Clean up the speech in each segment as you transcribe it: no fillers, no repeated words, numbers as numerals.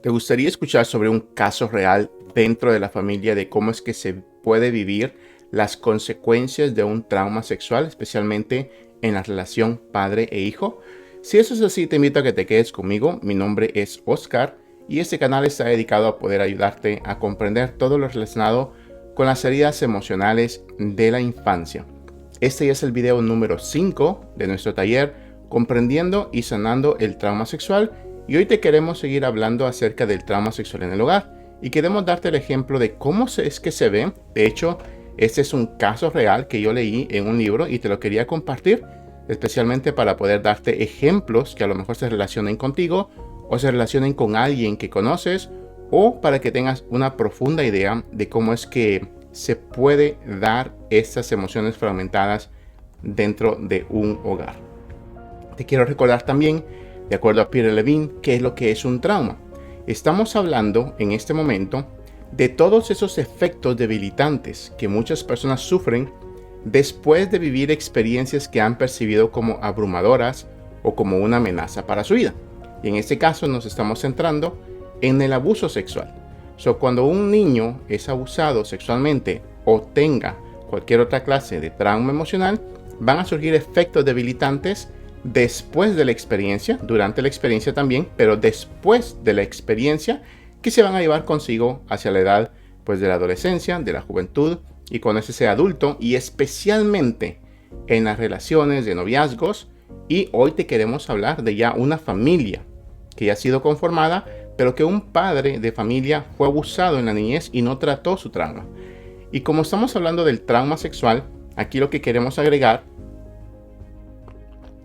¿Te gustaría escuchar sobre un caso real dentro de la familia de cómo es que se puede vivir las consecuencias de un trauma sexual, especialmente en la relación padre e hijo? Si eso es así, te invito a que te quedes conmigo. Mi nombre es Oscar y este canal está dedicado a poder ayudarte a comprender todo lo relacionado con las heridas emocionales de la infancia. Este ya es el video número 5 de nuestro taller Comprendiendo y Sanando el Trauma Sexual. Y hoy te queremos seguir hablando acerca del trauma sexual en el hogar y queremos darte el ejemplo de cómo es que se ve. De hecho, este es un caso real que yo leí en un libro y te lo quería compartir, especialmente para poder darte ejemplos que a lo mejor se relacionen contigo o se relacionen con alguien que conoces, o para que tengas una profunda idea de cómo es que se puede dar estas emociones fragmentadas dentro de un hogar. Te quiero recordar también, de acuerdo a Peter Levine, qué es lo que es un trauma. Estamos hablando en este momento de todos esos efectos debilitantes que muchas personas sufren después de vivir experiencias que han percibido como abrumadoras o como una amenaza para su vida. Y en este caso nos estamos centrando en el abuso sexual. Cuando un niño es abusado sexualmente o tenga cualquier otra clase de trauma emocional, van a surgir efectos debilitantes después de la experiencia, durante la experiencia también, pero después de la experiencia, que se van a llevar consigo hacia la edad pues de la adolescencia, de la juventud, y cuando ese sea adulto, y especialmente en las relaciones de noviazgos. Y hoy te queremos hablar de ya una familia que ya ha sido conformada, pero que un padre de familia fue abusado en la niñez y no trató su trauma. Y como estamos hablando del trauma sexual, aquí lo que queremos agregar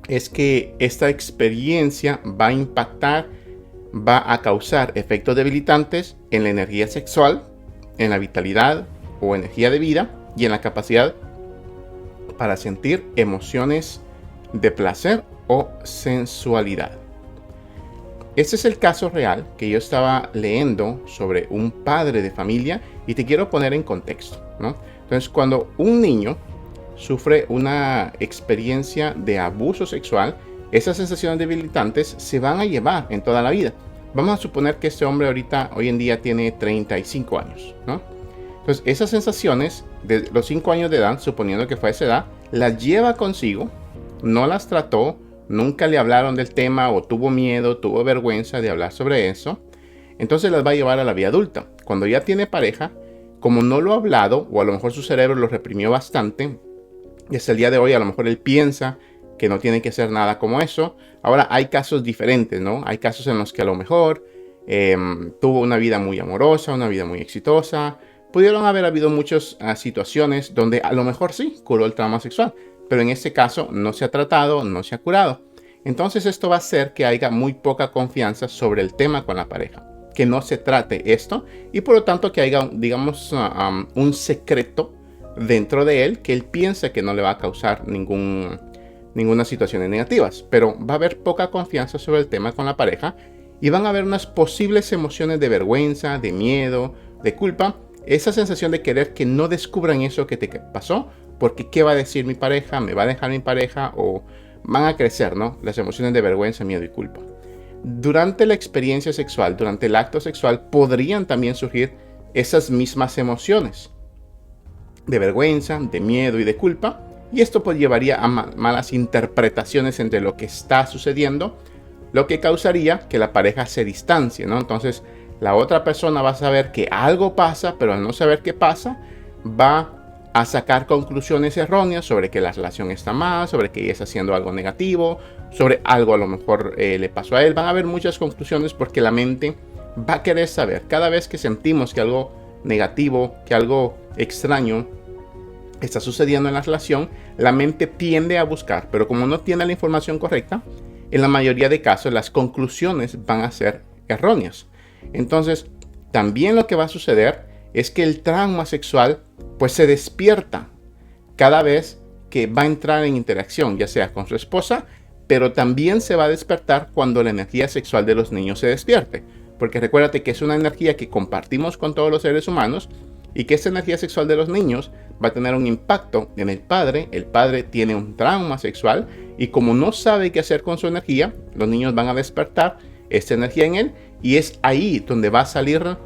es que esta experiencia va a impactar, va a causar efectos debilitantes en la energía sexual, en la vitalidad o energía de vida y en la capacidad para sentir emociones de placer o sensualidad. Este es el caso real que yo estaba leyendo sobre un padre de familia y te quiero poner en contexto, ¿no? Entonces, cuando un niño sufre una experiencia de abuso sexual, esas sensaciones debilitantes se van a llevar en toda la vida. Vamos a suponer que este hombre hoy en día tiene 35 años, ¿no? Entonces, esas sensaciones de los 5 años de edad, suponiendo que fue esa edad, las lleva consigo, no las trató, nunca le hablaron del tema o tuvo miedo, tuvo vergüenza de hablar sobre eso. Entonces las va a llevar a la vida adulta. Cuando ya tiene pareja, como no lo ha hablado, o a lo mejor su cerebro lo reprimió bastante, y hasta el día de hoy a lo mejor él piensa que no tiene que hacer nada como eso. Ahora hay casos diferentes, ¿no? Hay casos en los que a lo mejor tuvo una vida muy amorosa, una vida muy exitosa. Pudieron haber habido muchas situaciones donde a lo mejor sí curó el trauma sexual, pero en este caso no se ha tratado, no se ha curado. Entonces esto va a hacer que haya muy poca confianza sobre el tema con la pareja, que no se trate esto y por lo tanto que haya, digamos, un secreto dentro de él que él piensa que no le va a causar ninguna situaciones negativas, pero va a haber poca confianza sobre el tema con la pareja y van a haber unas posibles emociones de vergüenza, de miedo, de culpa, esa sensación de querer que no descubran eso que te pasó, porque ¿qué va a decir mi pareja? ¿Me va a dejar mi pareja? O van a crecer, ¿no? Las emociones de vergüenza, miedo y culpa. Durante la experiencia sexual, durante el acto sexual, podrían también surgir esas mismas emociones de vergüenza, de miedo y de culpa, y esto pues llevaría a malas interpretaciones entre lo que está sucediendo, lo que causaría que la pareja se distancie, ¿no? Entonces la otra persona va a saber que algo pasa, pero al no saber qué pasa, va a sacar conclusiones erróneas sobre que la relación está mal, sobre que ella está haciendo algo negativo, sobre algo a lo mejor le pasó a él. Van a haber muchas conclusiones porque la mente va a querer saber. Cada vez que sentimos que algo negativo, que algo extraño está sucediendo en la relación, la mente tiende a buscar, pero como no tiene la información correcta, en la mayoría de casos las conclusiones van a ser erróneas. Entonces, también lo que va a suceder es que el trauma sexual pues se despierta cada vez que va a entrar en interacción, ya sea con su esposa, pero también se va a despertar cuando la energía sexual de los niños se despierte. Porque recuérdate que es una energía que compartimos con todos los seres humanos y que esa energía sexual de los niños va a tener un impacto en el padre. El padre tiene un trauma sexual y como no sabe qué hacer con su energía, los niños van a despertar esta energía en él Y es ahí donde va a salir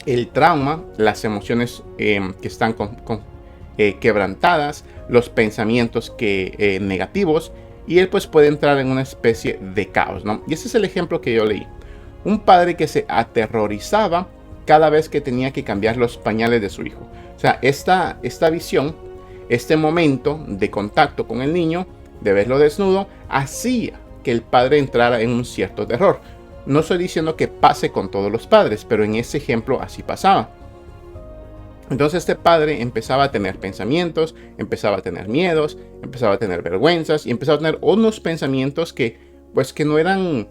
el trauma, las emociones que están quebrantadas, los pensamientos negativos, y él pues puede entrar en una especie de caos, ¿no? Y ese es el ejemplo que yo leí. Un padre que se aterrorizaba cada vez que tenía que cambiar los pañales de su hijo. O sea, esta visión, este momento de contacto con el niño, de verlo desnudo, hacía que el padre entrara en un cierto terror. No estoy diciendo que pase con todos los padres, pero en ese ejemplo así pasaba. Entonces este padre empezaba a tener pensamientos, empezaba a tener miedos, empezaba a tener vergüenzas y empezaba a tener unos pensamientos que no eran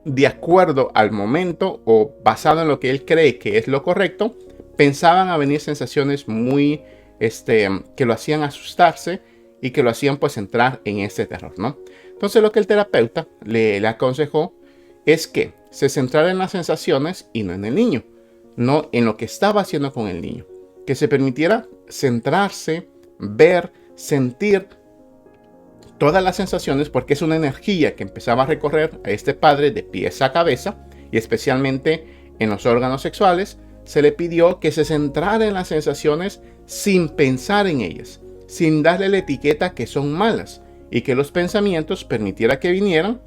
de acuerdo al momento o basado en lo que él cree que es lo correcto. Pensaban a venir sensaciones muy que lo hacían asustarse y que lo hacían pues entrar en ese terror, ¿no? Entonces lo que el terapeuta le aconsejó es que se centrara en las sensaciones y no en el niño, no en lo que estaba haciendo con el niño, que se permitiera centrarse, ver, sentir todas las sensaciones, porque es una energía que empezaba a recorrer a este padre de pies a cabeza, y especialmente en los órganos sexuales. Se le pidió que se centrara en las sensaciones sin pensar en ellas, sin darle la etiqueta que son malas, y que los pensamientos permitiera que vinieran,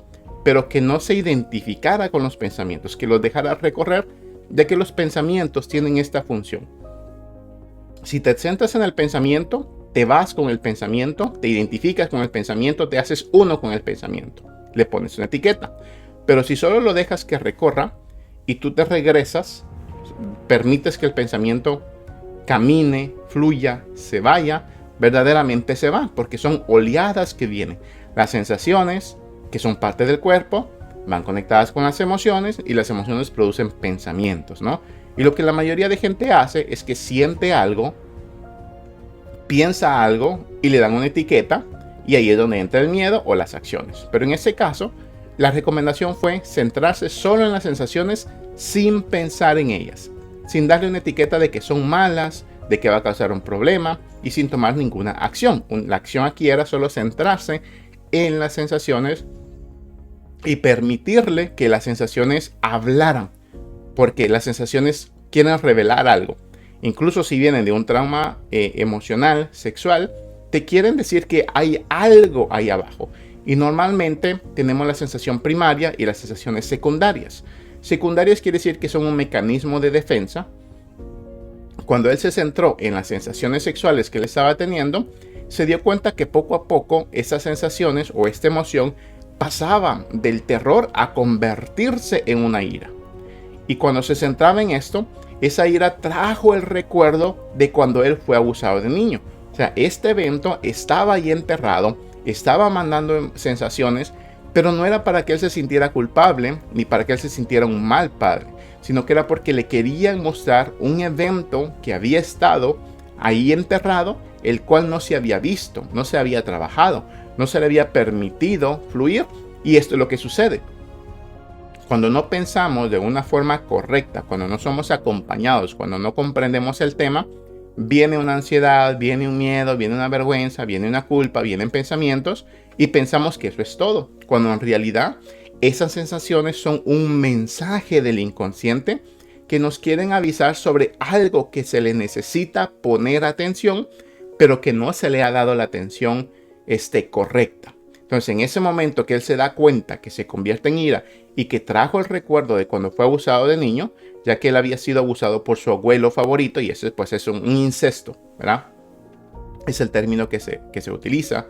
pero que no se identificara con los pensamientos, que los dejara recorrer, ya que los pensamientos tienen esta función. Si te centras en el pensamiento, te vas con el pensamiento, te identificas con el pensamiento, te haces uno con el pensamiento, le pones una etiqueta. Pero si solo lo dejas que recorra y tú te regresas, permites que el pensamiento camine, fluya, se vaya, verdaderamente se va, porque son oleadas que vienen. Las sensaciones, que son parte del cuerpo, van conectadas con las emociones, y las emociones producen pensamientos, ¿no? Y lo que la mayoría de gente hace es que siente algo, piensa algo y le dan una etiqueta, y ahí es donde entra el miedo o las acciones. Pero en ese caso, la recomendación fue centrarse solo en las sensaciones sin pensar en ellas, sin darle una etiqueta de que son malas, de que va a causar un problema, y sin tomar ninguna acción. La acción aquí era solo centrarse en las sensaciones y permitirle que las sensaciones hablaran, porque las sensaciones quieren revelar algo. Incluso si vienen de un trauma emocional, sexual, te quieren decir que hay algo ahí abajo. Y normalmente tenemos la sensación primaria y las sensaciones secundarias. Secundarias quiere decir que son un mecanismo de defensa. Cuando él se centró en las sensaciones sexuales que él estaba teniendo, se dio cuenta que poco a poco esas sensaciones o esta emoción pasaba del terror a convertirse en una ira. Y cuando se centraba en esto, esa ira trajo el recuerdo de cuando él fue abusado de niño. O sea, este evento estaba ahí enterrado, estaba mandando sensaciones, pero no era para que él se sintiera culpable ni para que él se sintiera un mal padre, sino que era porque le querían mostrar un evento que había estado ahí enterrado, el cual no se había visto, no se había trabajado, no se le había permitido fluir. Y esto es lo que sucede. Cuando no pensamos de una forma correcta, cuando no somos acompañados, cuando no comprendemos el tema, viene una ansiedad, viene un miedo, viene una vergüenza, viene una culpa, vienen pensamientos y pensamos que eso es todo, cuando en realidad esas sensaciones son un mensaje del inconsciente que nos quieren avisar sobre algo que se le necesita poner atención, pero que no se le ha dado la atención correcta. Entonces, en ese momento que él se da cuenta que se convierte en ira y que trajo el recuerdo de cuando fue abusado de niño, ya que él había sido abusado por su abuelo favorito, y ese pues es un incesto, ¿verdad? Es el término que se utiliza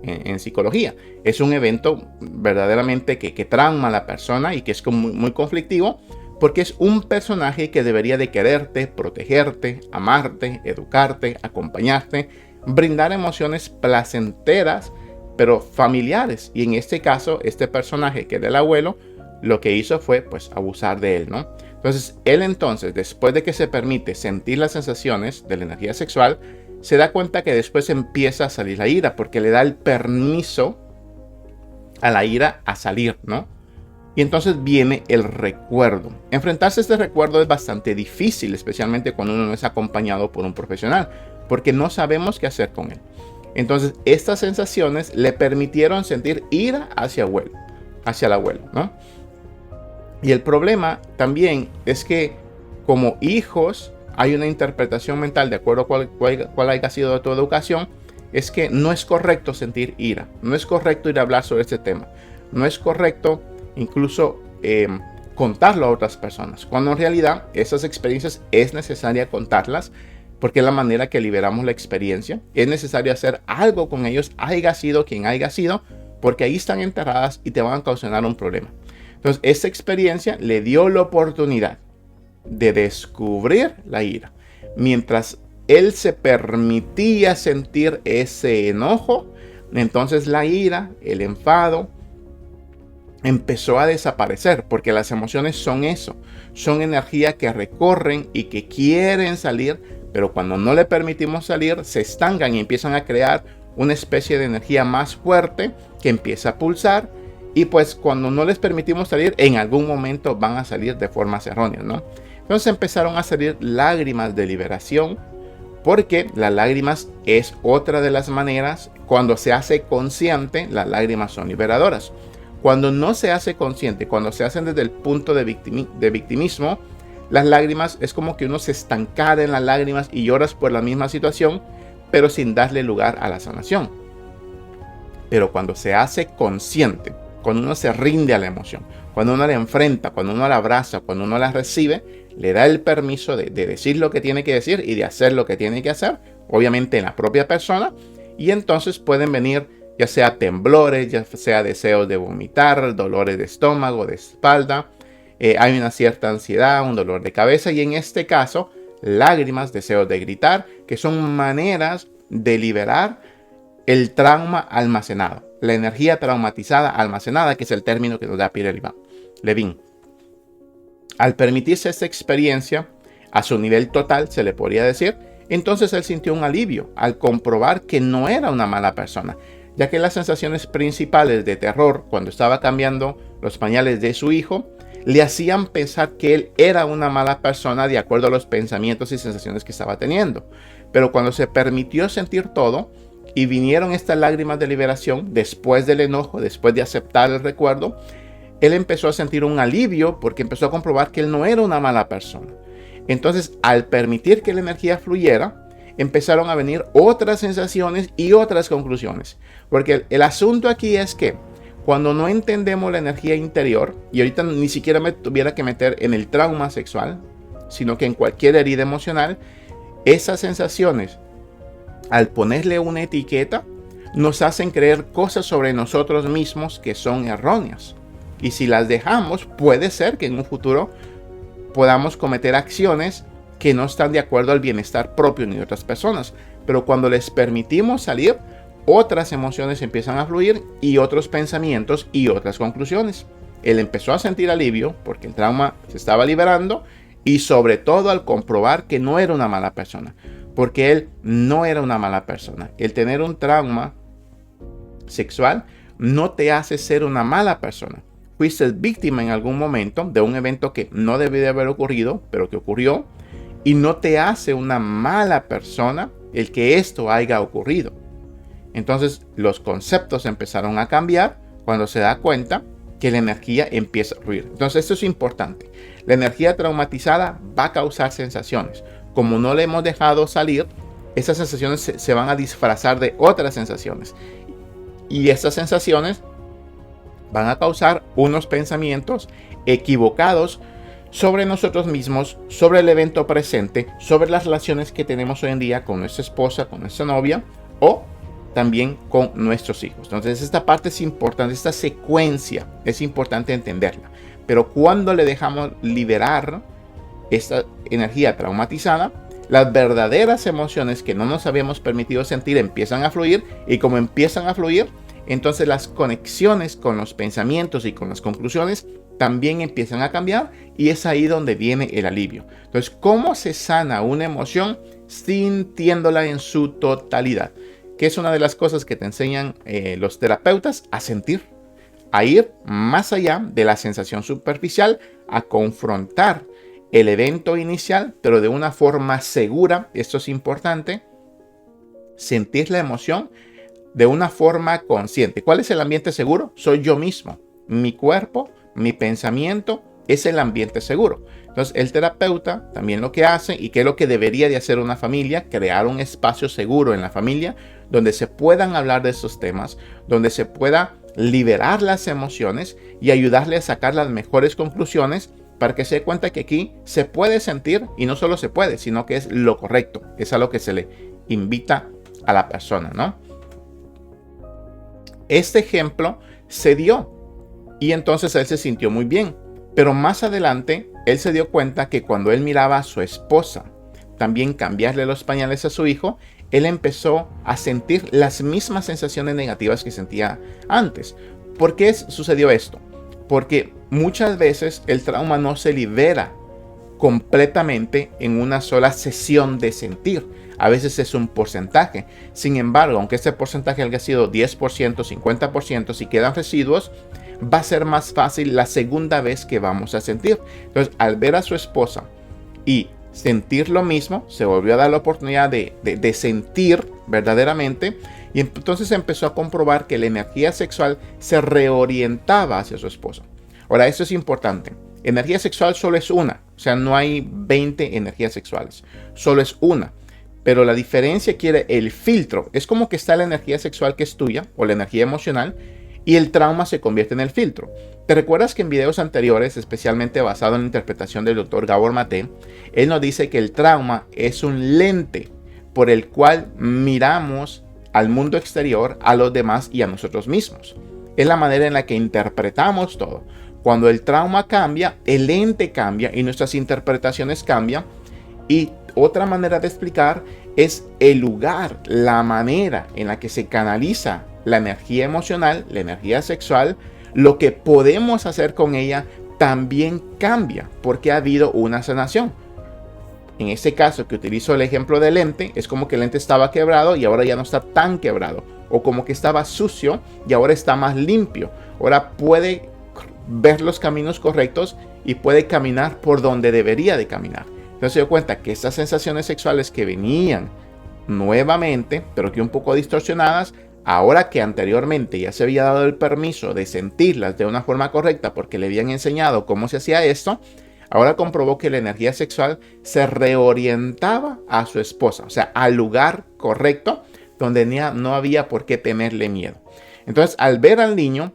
en psicología. Es un evento verdaderamente que trauma a la persona y que es muy, muy conflictivo, porque es un personaje que debería de quererte, protegerte, amarte, educarte, acompañarte, brindar emociones placenteras, pero familiares. Y en este caso, este personaje que era el abuelo, lo que hizo fue pues abusar de él, ¿no? Entonces, él entonces, después de que se permite sentir las sensaciones de la energía sexual, se da cuenta que después empieza a salir la ira, porque le da el permiso a la ira a salir, ¿no? Y entonces viene el recuerdo. Enfrentarse a este recuerdo es bastante difícil, especialmente cuando uno no es acompañado por un profesional, porque no sabemos qué hacer con él. Entonces, estas sensaciones le permitieron sentir ira hacia el abuelo, ¿no? Y el problema también es que como hijos hay una interpretación mental, de acuerdo a cuál haya sido tu educación, es que no es correcto sentir ira, no es correcto ir a hablar sobre este tema, no es correcto incluso contarlo a otras personas, cuando en realidad esas experiencias es necesaria contarlas porque es la manera que liberamos la experiencia. Es necesario hacer algo con ellos, haya sido quien haya sido, porque ahí están enterradas y te van a causar un problema. Entonces, esta experiencia le dio la oportunidad de descubrir la ira. Mientras él se permitía sentir ese enojo, entonces la ira, el enfado, empezó a desaparecer, porque las emociones son eso, son energía que recorren y que quieren salir, pero cuando no le permitimos salir, se estancan y empiezan a crear una especie de energía más fuerte que empieza a pulsar. Y pues cuando no les permitimos salir, en algún momento van a salir de formas erróneas, ¿no? Entonces empezaron a salir lágrimas de liberación, porque las lágrimas es otra de las maneras. Cuando se hace consciente, las lágrimas son liberadoras. Cuando no se hace consciente, cuando se hacen desde el punto de victimismo, las lágrimas es como que uno se estancara en las lágrimas y lloras por la misma situación, pero sin darle lugar a la sanación. Pero cuando se hace consciente, cuando uno se rinde a la emoción, cuando uno la enfrenta, cuando uno la abraza, cuando uno la recibe, le da el permiso de decir lo que tiene que decir y de hacer lo que tiene que hacer, obviamente en la propia persona, y entonces pueden venir ya sea temblores, ya sea deseos de vomitar, dolores de estómago, de espalda, hay una cierta ansiedad, un dolor de cabeza y en este caso lágrimas, deseos de gritar, que son maneras de liberar el trauma almacenado, la energía traumatizada almacenada, que es el término que nos da Peter Levine. Al permitirse esta experiencia a su nivel total, se le podría decir, entonces él sintió un alivio al comprobar que no era una mala persona, ya que las sensaciones principales de terror cuando estaba cambiando los pañales de su hijo le hacían pensar que él era una mala persona de acuerdo a los pensamientos y sensaciones que estaba teniendo. Pero cuando se permitió sentir todo y vinieron estas lágrimas de liberación después del enojo, después de aceptar el recuerdo, él empezó a sentir un alivio porque empezó a comprobar que él no era una mala persona. Entonces, al permitir que la energía fluyera, empezaron a venir otras sensaciones y otras conclusiones. Porque el asunto aquí es que cuando no entendemos la energía interior, y ahorita ni siquiera me tuviera que meter en el trauma sexual, sino que en cualquier herida emocional, esas sensaciones, al ponerle una etiqueta, nos hacen creer cosas sobre nosotros mismos que son erróneas. Y si las dejamos, puede ser que en un futuro podamos cometer acciones que no están de acuerdo al bienestar propio ni de otras personas. Pero cuando les permitimos salir, otras emociones empiezan a fluir y otros pensamientos y otras conclusiones. Él empezó a sentir alivio porque el trauma se estaba liberando y sobre todo al comprobar que no era una mala persona. Porque él no era una mala persona. El tener un trauma sexual no te hace ser una mala persona. Fuiste víctima en algún momento de un evento que no debió de haber ocurrido, pero que ocurrió. Y no te hace una mala persona el que esto haya ocurrido. Entonces los conceptos empezaron a cambiar cuando se da cuenta que la energía empieza a fluir. Entonces esto es importante. La energía traumatizada va a causar sensaciones. Como no le hemos dejado salir, esas sensaciones se van a disfrazar de otras sensaciones. Y esas sensaciones van a causar unos pensamientos equivocados sobre nosotros mismos, sobre el evento presente, sobre las relaciones que tenemos hoy en día con nuestra esposa, con nuestra novia o también con nuestros hijos. Entonces esta parte es importante, esta secuencia es importante entenderla. Pero cuando le dejamos liberar esta energía traumatizada, las verdaderas emociones que no nos habíamos permitido sentir empiezan a fluir y como empiezan a fluir, entonces las conexiones con los pensamientos y con las conclusiones también empiezan a cambiar y es ahí donde viene el alivio. Entonces, ¿cómo se sana una emoción? Sintiéndola en su totalidad, que es una de las cosas que te enseñan los terapeutas a sentir, a ir más allá de la sensación superficial, a confrontar el evento inicial, pero de una forma segura. Esto es importante, sentir la emoción de una forma consciente. ¿Cuál es el ambiente seguro? Soy yo mismo, mi cuerpo, mi pensamiento es el ambiente seguro. Entonces, el terapeuta también lo que hace, y que es lo que debería de hacer una familia, crear un espacio seguro en la familia donde se puedan hablar de estos temas, donde se pueda liberar las emociones y ayudarle a sacar las mejores conclusiones para que se dé cuenta que aquí se puede sentir, y no solo se puede, sino que es lo correcto. Es a lo que se le invita a la persona, ¿no? Este ejemplo se dio y entonces él se sintió muy bien. Pero más adelante, él se dio cuenta que cuando él miraba a su esposa también cambiarle los pañales a su hijo, él empezó a sentir las mismas sensaciones negativas que sentía antes. ¿Por qué sucedió esto? Porque muchas veces el trauma no se libera completamente en una sola sesión de sentir. A veces es un porcentaje. Sin embargo, aunque este porcentaje haya sido 10%, 50%, si quedan residuos, va a ser más fácil la segunda vez que vamos a sentir. Entonces, al ver a su esposa y sentir lo mismo, se volvió a dar la oportunidad de sentir verdaderamente, y entonces empezó a comprobar que la energía sexual se reorientaba hacia su esposa. Ahora, esto es importante. Energía sexual solo es una, o sea, no hay 20 energías sexuales, solo es una. Pero la diferencia quiere el filtro. Es como que está la energía sexual que es tuya, o la energía emocional, y el trauma se convierte en el filtro. ¿Te recuerdas que en videos anteriores, especialmente basado en la interpretación del Dr. Gabor Maté, él nos dice que el trauma es un lente por el cual miramos al mundo exterior, a los demás y a nosotros mismos? Es la manera en la que interpretamos todo. Cuando el trauma cambia, el lente cambia y nuestras interpretaciones cambian. Y otra manera de explicar es el lugar, la manera en la que se canaliza la energía emocional, la energía sexual. Lo que podemos hacer con ella también cambia porque ha habido una sanación. En este caso que utilizo el ejemplo del lente, es como que el lente estaba quebrado y ahora ya no está tan quebrado. O como que estaba sucio y ahora está más limpio. Ahora puede ver los caminos correctos y puede caminar por donde debería de caminar. Entonces se dio cuenta que estas sensaciones sexuales que venían nuevamente, pero que un poco distorsionadas, ahora que anteriormente ya se había dado el permiso de sentirlas de una forma correcta porque le habían enseñado cómo se hacía esto, ahora comprobó que la energía sexual se reorientaba a su esposa, o sea, al lugar correcto donde no había por qué tenerle miedo. Entonces, al ver al niño,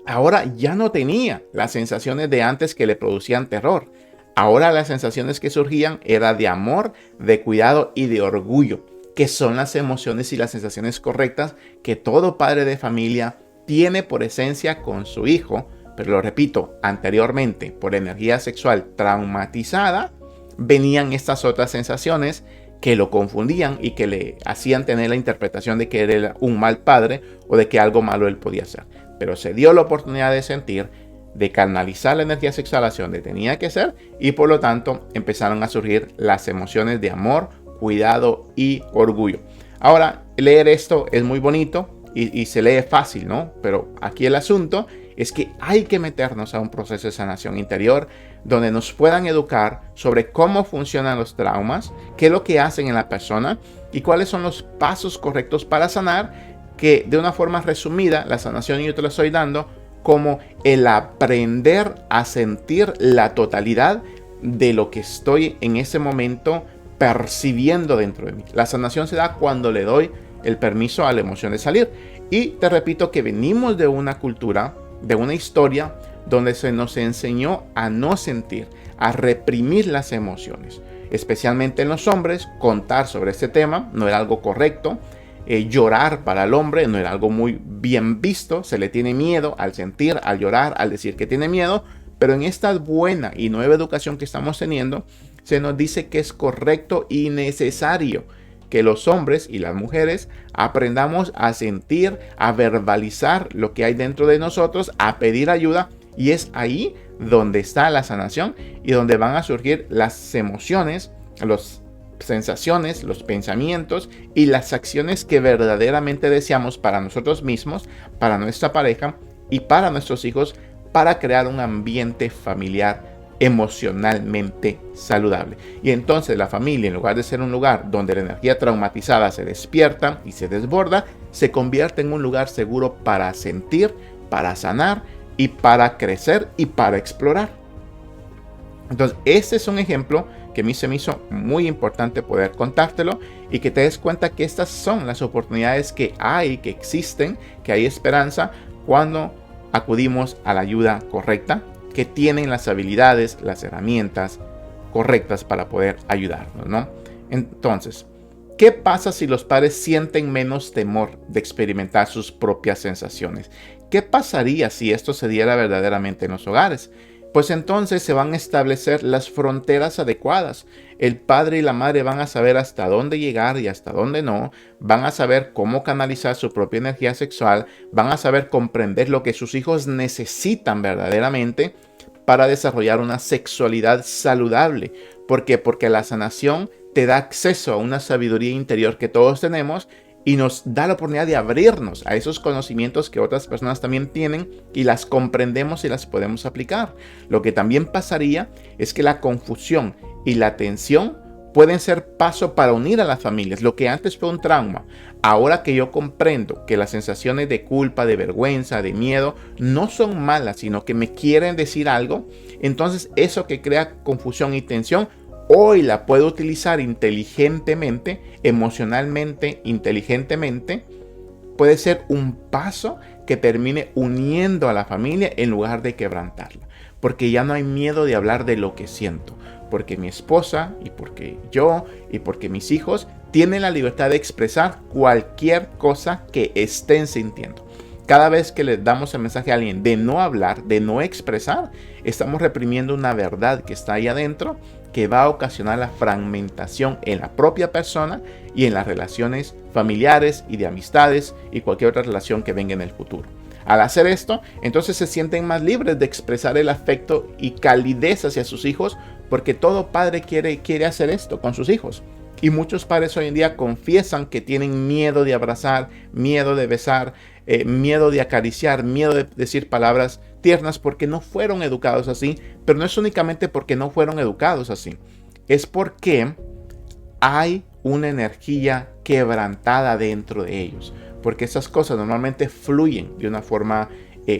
ahora ya no tenía las sensaciones de antes que le producían terror. Ahora las sensaciones que surgían eran de amor, de cuidado y de orgullo, que son las emociones y las sensaciones correctas que todo padre de familia tiene por esencia con su hijo. Pero lo repito, anteriormente, por energía sexual traumatizada, venían estas otras sensaciones que lo confundían y que le hacían tener la interpretación de que era un mal padre o de que algo malo él podía hacer. Pero se dio la oportunidad de sentir, de canalizar la energía sexual hacia donde tenía que ser, y por lo tanto empezaron a surgir las emociones de amor, cuidado y orgullo. Ahora, leer esto es muy bonito y se lee fácil, ¿no? Pero aquí el asunto es que hay que meternos a un proceso de sanación interior donde nos puedan educar sobre cómo funcionan los traumas, qué es lo que hacen en la persona y cuáles son los pasos correctos para sanar, que de una forma resumida, la sanación yo te la estoy dando como el aprender a sentir la totalidad de lo que estoy en ese momento percibiendo dentro de mí. La sanación se da cuando le doy el permiso a la emoción de salir. Y te repito que venimos de una cultura, de una historia donde se nos enseñó a no sentir, a reprimir las emociones. Especialmente en los hombres, contar sobre este tema no era algo correcto. Llorar para el hombre no era algo muy bien visto. Se le tiene miedo al sentir, al llorar, al decir que tiene miedo. Pero en esta buena y nueva educación que estamos teniendo, se nos dice que es correcto y necesario que los hombres y las mujeres aprendamos a sentir, a verbalizar lo que hay dentro de nosotros, a pedir ayuda. Y es ahí donde está la sanación y donde van a surgir las emociones, las sensaciones, los pensamientos y las acciones que verdaderamente deseamos para nosotros mismos, para nuestra pareja y para nuestros hijos, para crear un ambiente familiar emocionalmente saludable. Y entonces la familia, en lugar de ser un lugar donde la energía traumatizada se despierta y se desborda, se convierte en un lugar seguro para sentir, para sanar y para crecer y para explorar. Entonces, este es un ejemplo que a mí se me hizo muy importante poder contártelo y que te des cuenta que estas son las oportunidades que hay, que existen, que hay esperanza cuando acudimos a la ayuda correcta, que tienen las habilidades, las herramientas correctas para poder ayudarnos, ¿no? Entonces, ¿qué pasa si los padres sienten menos temor de experimentar sus propias sensaciones? ¿Qué pasaría si esto se diera verdaderamente en los hogares? Pues entonces se van a establecer las fronteras adecuadas. El padre y la madre van a saber hasta dónde llegar y hasta dónde no. Van a saber cómo canalizar su propia energía sexual. Van a saber comprender lo que sus hijos necesitan verdaderamente para desarrollar una sexualidad saludable. ¿Por qué? Porque la sanación te da acceso a una sabiduría interior que todos tenemos y nos da la oportunidad de abrirnos a esos conocimientos que otras personas también tienen y las comprendemos y las podemos aplicar. Lo que también pasaría es que la confusión y la tensión pueden ser paso para unir a las familias. Lo que antes fue un trauma, ahora que yo comprendo que las sensaciones de culpa, de vergüenza, de miedo no son malas, sino que me quieren decir algo, entonces eso que crea confusión y tensión hoy la puedo utilizar inteligentemente, emocionalmente, inteligentemente. Puede ser un paso que termine uniendo a la familia en lugar de quebrantarla. Porque ya no hay miedo de hablar de lo que siento. Porque mi esposa y porque yo y porque mis hijos tienen la libertad de expresar cualquier cosa que estén sintiendo. Cada vez que le damos el mensaje a alguien de no hablar, de no expresar, estamos reprimiendo una verdad que está ahí adentro que va a ocasionar la fragmentación en la propia persona y en las relaciones familiares y de amistades y cualquier otra relación que venga en el futuro. Al hacer esto, entonces se sienten más libres de expresar el afecto y calidez hacia sus hijos, porque todo padre quiere hacer esto con sus hijos. Y muchos padres hoy en día confiesan que tienen miedo de abrazar, miedo de besar, miedo de acariciar, miedo de decir palabras tiernas porque no fueron educados así. Pero no es únicamente porque no fueron educados así. Es porque hay una energía quebrantada dentro de ellos. Porque esas cosas normalmente fluyen de una forma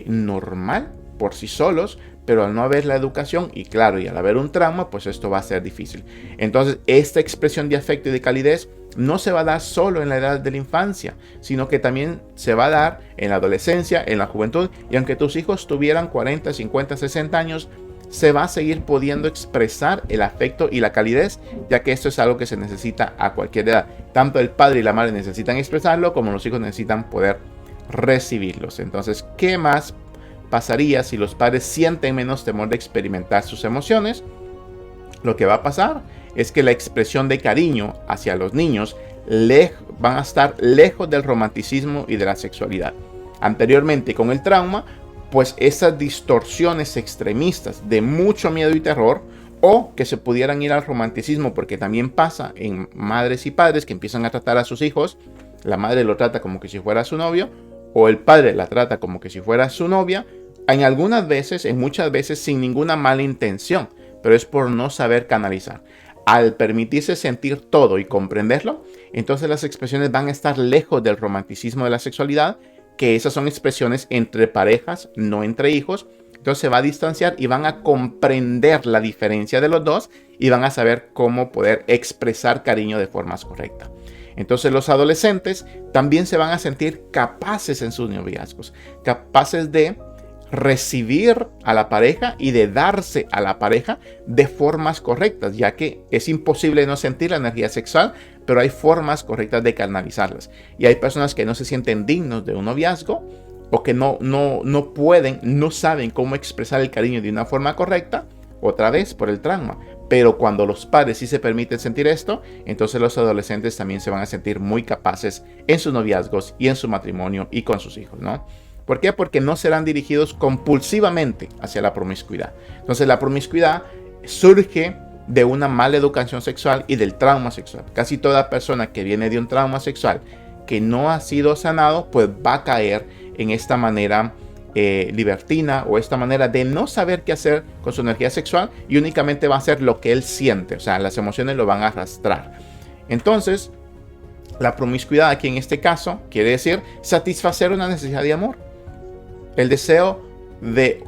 normal por sí solos, pero al no haber la educación y claro, y al haber un trauma, pues esto va a ser difícil. Entonces, esta expresión de afecto y de calidez no se va a dar solo en la edad de la infancia, sino que también se va a dar en la adolescencia, en la juventud, y aunque tus hijos tuvieran 40, 50, 60 años, se va a seguir pudiendo expresar el afecto y la calidez, ya que esto es algo que se necesita a cualquier edad. Tanto el padre y la madre necesitan expresarlo, como los hijos necesitan poder recibirlos. Entonces, ¿qué más pasaría si los padres sienten menos temor de experimentar sus emociones? Lo que va a pasar es que la expresión de cariño hacia los niños van a estar lejos del romanticismo y de la sexualidad. Anteriormente, con el trauma, pues esas distorsiones extremistas de mucho miedo y terror, o que se pudieran ir al romanticismo, porque también pasa en madres y padres que empiezan a tratar a sus hijos, la madre lo trata como que si fuera su novio, o el padre la trata como que si fuera su novia, en muchas veces sin ninguna mala intención, pero es por no saber canalizar. Al permitirse sentir todo y comprenderlo, entonces las expresiones van a estar lejos del romanticismo de la sexualidad, que esas son expresiones entre parejas, no entre hijos. Entonces se va a distanciar y van a comprender la diferencia de los dos y van a saber cómo poder expresar cariño de forma correcta. Entonces los adolescentes también se van a sentir capaces en sus noviazgos, capaces de recibir a la pareja y de darse a la pareja de formas correctas, ya que es imposible no sentir la energía sexual, pero hay formas correctas de canalizarlas. Y hay personas que no se sienten dignos de un noviazgo o que no saben cómo expresar el cariño de una forma correcta, otra vez por el trauma. Pero cuando los padres sí se permiten sentir esto, entonces los adolescentes también se van a sentir muy capaces en sus noviazgos y en su matrimonio y con sus hijos, ¿no? ¿Por qué? Porque no serán dirigidos compulsivamente hacia la promiscuidad. Entonces la promiscuidad surge de una mala educación sexual y del trauma sexual. Casi toda persona que viene de un trauma sexual que no ha sido sanado, pues va a caer en esta manera libertina o esta manera de no saber qué hacer con su energía sexual y únicamente va a hacer lo que él siente. O sea, las emociones lo van a arrastrar. Entonces, la promiscuidad aquí en este caso quiere decir satisfacer una necesidad de amor. El deseo de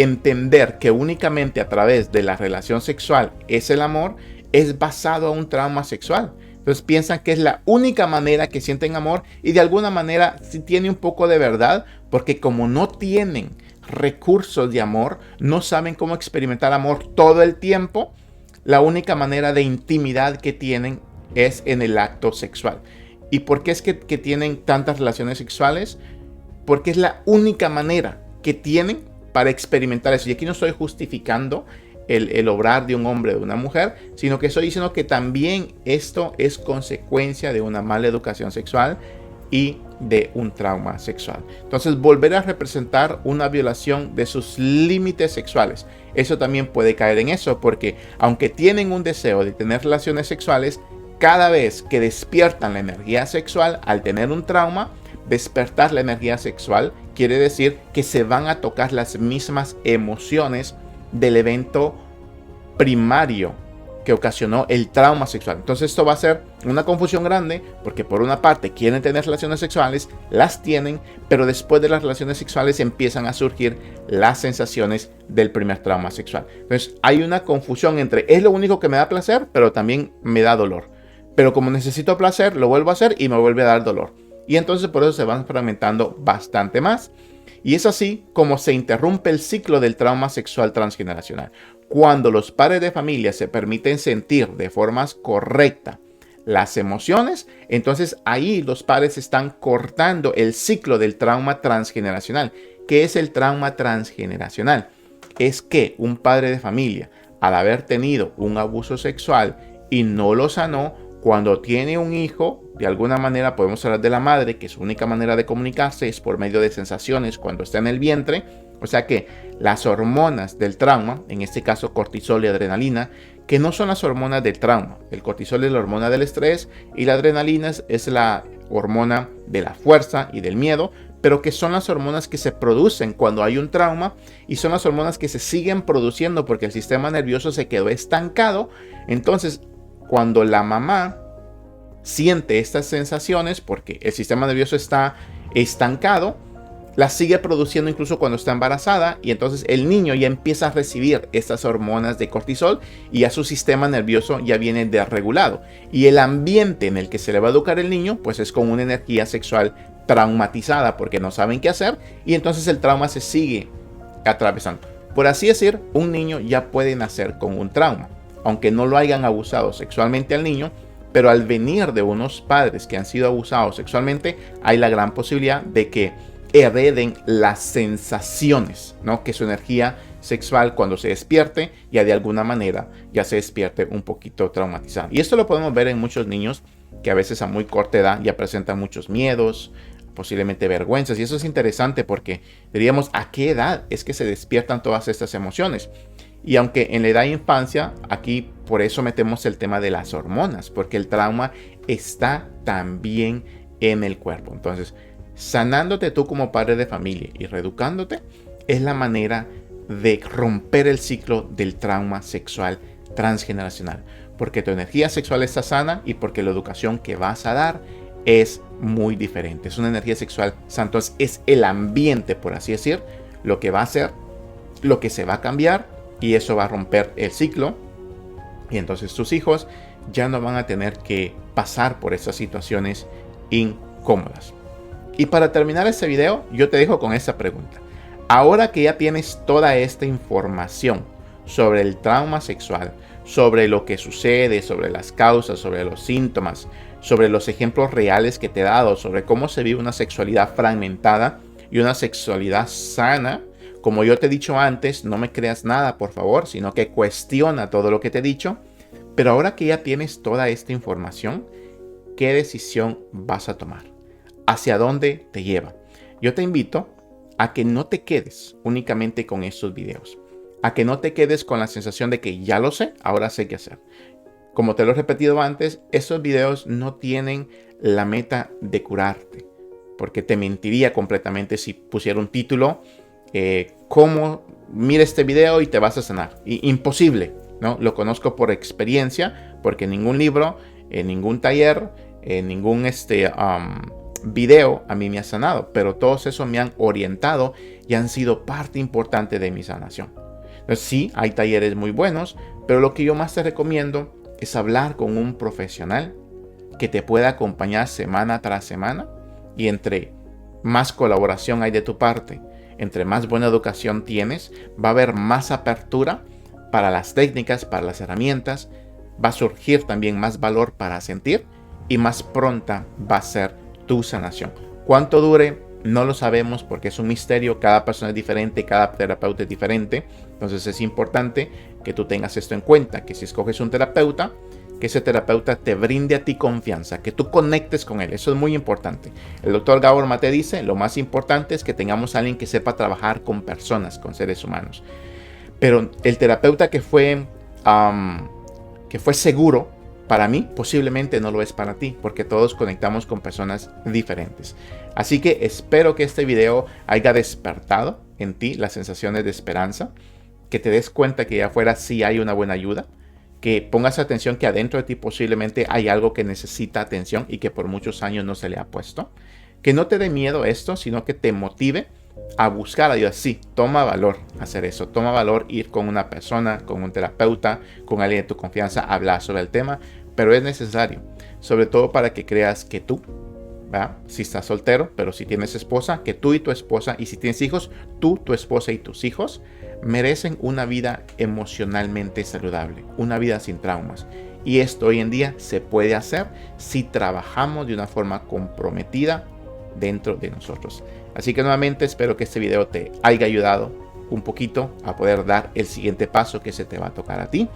entender que únicamente a través de la relación sexual es el amor, es basado a un trauma sexual. Entonces piensan que es la única manera que sienten amor, y de alguna manera sí tiene un poco de verdad, porque como no tienen recursos de amor, no saben cómo experimentar amor todo el tiempo, la única manera de intimidad que tienen es en el acto sexual. ¿Y por qué es que tienen tantas relaciones sexuales? Porque es la única manera que tienen para experimentar eso. Y aquí no estoy justificando el obrar de un hombre o de una mujer, sino que estoy diciendo que también esto es consecuencia de una mala educación sexual y de un trauma sexual. Entonces, volver a representar una violación de sus límites sexuales, eso también puede caer en eso, porque aunque tienen un deseo de tener relaciones sexuales, cada vez que despiertan la energía sexual al tener un trauma, despertar la energía sexual quiere decir que se van a tocar las mismas emociones del evento primario que ocasionó el trauma sexual. Entonces esto va a ser una confusión grande, porque por una parte quieren tener relaciones sexuales, las tienen, pero después de las relaciones sexuales empiezan a surgir las sensaciones del primer trauma sexual. Entonces hay una confusión entre es lo único que me da placer, pero también me da dolor. Pero como necesito placer, lo vuelvo a hacer y me vuelve a dar dolor. Y entonces por eso se van fragmentando bastante más. Y es así como se interrumpe el ciclo del trauma sexual transgeneracional. Cuando los padres de familia se permiten sentir de forma correcta las emociones, entonces ahí los padres están cortando el ciclo del trauma transgeneracional. ¿Qué es el trauma transgeneracional? Es que un padre de familia, al haber tenido un abuso sexual y no lo sanó, cuando tiene un hijo, de alguna manera podemos hablar de la madre, que su única manera de comunicarse es por medio de sensaciones cuando está en el vientre. O sea que las hormonas del trauma, en este caso cortisol y adrenalina, que no son las hormonas del trauma. El cortisol es la hormona del estrés y la adrenalina es la hormona de la fuerza y del miedo, pero que son las hormonas que se producen cuando hay un trauma, y son las hormonas que se siguen produciendo porque el sistema nervioso se quedó estancado. Entonces, cuando la mamá siente estas sensaciones porque el sistema nervioso está estancado, las sigue produciendo incluso cuando está embarazada, y entonces el niño ya empieza a recibir estas hormonas de cortisol y ya su sistema nervioso ya viene desregulado. Y el ambiente en el que se le va a educar el niño pues es con una energía sexual traumatizada porque no saben qué hacer, y entonces el trauma se sigue atravesando. Por así decir, un niño ya puede nacer con un trauma, aunque no lo hayan abusado sexualmente al niño, pero al venir de unos padres que han sido abusados sexualmente, hay la gran posibilidad de que hereden las sensaciones, ¿no? Que su energía sexual cuando se despierte ya de alguna manera ya se despierte un poquito traumatizado. Y esto lo podemos ver en muchos niños que a veces a muy corta edad ya presentan muchos miedos, posiblemente vergüenzas, y eso es interesante porque diríamos a qué edad es que se despiertan todas estas emociones. Y aunque en la edad de infancia, aquí por eso metemos el tema de las hormonas, porque el trauma está también en el cuerpo. Entonces, sanándote tú como padre de familia y reeducándote es la manera de romper el ciclo del trauma sexual transgeneracional, porque tu energía sexual está sana y porque la educación que vas a dar es muy diferente. Es una energía sexual sana. Entonces es el ambiente, por así decir, lo que va a hacer, lo que se va a cambiar, y eso va a romper el ciclo, y entonces tus hijos ya no van a tener que pasar por esas situaciones incómodas. Y para terminar este video, yo te dejo con esta pregunta. Ahora que ya tienes toda esta información sobre el trauma sexual, sobre lo que sucede, sobre las causas, sobre los síntomas, sobre los ejemplos reales que te he dado, sobre cómo se vive una sexualidad fragmentada y una sexualidad sana, como yo te he dicho antes, no me creas nada, por favor, sino que cuestiona todo lo que te he dicho. Pero ahora que ya tienes toda esta información, ¿qué decisión vas a tomar? ¿Hacia dónde te lleva? Yo te invito a que no te quedes únicamente con estos videos, a que no te quedes con la sensación de que ya lo sé, ahora sé qué hacer. Como te lo he repetido antes, estos videos no tienen la meta de curarte, porque te mentiría completamente si pusiera un título, cómo mira este video y te vas a sanar. Imposible, ¿no? Lo conozco por experiencia, porque en ningún libro, en ningún taller, en ningún video a mí me ha sanado, pero todos esos me han orientado y han sido parte importante de mi sanación. Entonces sí, hay talleres muy buenos, pero lo que yo más te recomiendo es hablar con un profesional que te pueda acompañar semana tras semana, y entre más colaboración hay de tu parte, entre más buena educación tienes, va a haber más apertura para las técnicas, para las herramientas, va a surgir también más valor para sentir y más pronta va a ser tu sanación. ¿Cuánto dure? No lo sabemos porque es un misterio, cada persona es diferente, cada terapeuta es diferente, entonces es importante que tú tengas esto en cuenta, que si escoges un terapeuta, que ese terapeuta te brinde a ti confianza, que tú conectes con él, eso es muy importante. El doctor Gabor Mate dice, lo más importante es que tengamos a alguien que sepa trabajar con personas, con seres humanos. Pero el terapeuta que fue seguro para mí, posiblemente no lo es para ti, porque todos conectamos con personas diferentes. Así que espero que este video haya despertado en ti las sensaciones de esperanza, que te des cuenta que allá afuera sí hay una buena ayuda, que pongas atención que adentro de ti posiblemente hay algo que necesita atención y que por muchos años no se le ha puesto. Que no te dé miedo esto, sino que te motive a buscar ayuda. Sí, toma valor hacer eso. Toma valor ir con una persona, con un terapeuta, con alguien de tu confianza, hablar sobre el tema. Pero es necesario, sobre todo para que creas que tú, ¿verdad? Si estás soltero, pero si tienes esposa, que tú y tu esposa, y si tienes hijos, tú, tu esposa y tus hijos merecen una vida emocionalmente saludable, una vida sin traumas. Y esto hoy en día se puede hacer si trabajamos de una forma comprometida dentro de nosotros. Así que nuevamente espero que este video te haya ayudado un poquito a poder dar el siguiente paso que se te va a tocar a ti.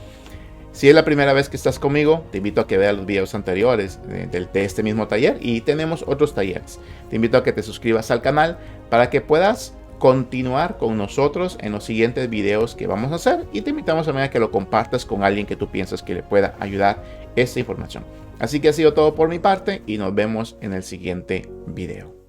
Si es la primera vez que estás conmigo, te invito a que veas los videos anteriores de este mismo taller, y tenemos otros talleres. Te invito a que te suscribas al canal para que puedas continuar con nosotros en los siguientes videos que vamos a hacer, y te invitamos también a que lo compartas con alguien que tú piensas que le pueda ayudar esta información. Así que ha sido todo por mi parte y nos vemos en el siguiente video.